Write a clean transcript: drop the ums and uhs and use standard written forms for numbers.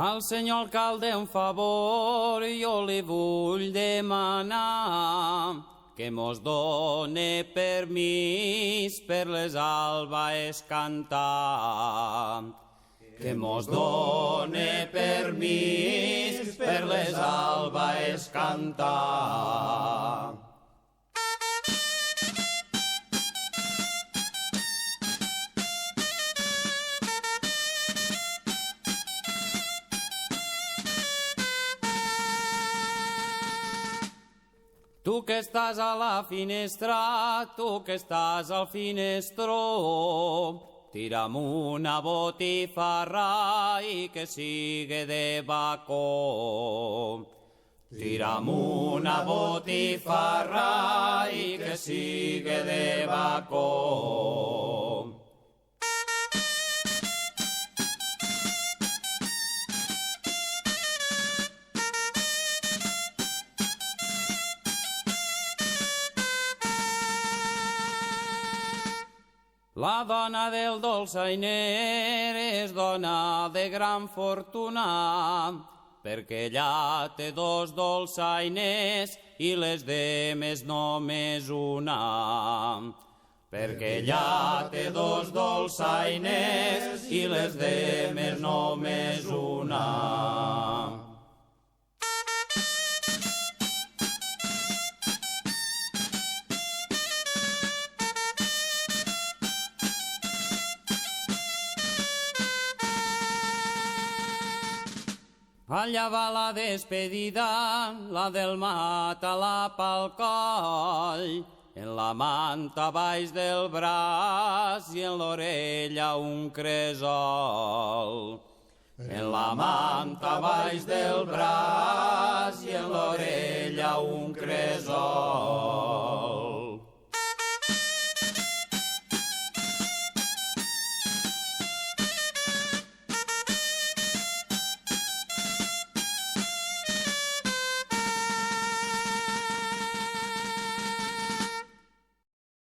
Al senyor alcalde un favor jo li vull demanar que mos done permís per les albaes cantar. Que mos done permís per les albaes cantar. Tu que estàs a la finestra, tu que estàs al finestró, tira'm una botifarra i que siga de bacó. Tira'm una botifarra i que siga de bacó. La dona del dolçainer és dona de gran fortuna, perquè ella té dos dolçainers i les demes només una. Perquè ella té dos dolçainers i les demes només una. Allà va la despedida, la del mata-la pel coll, en la manta baix del braç i en l'orella un cresol. En la manta baix del braç i en l'orella un cresol.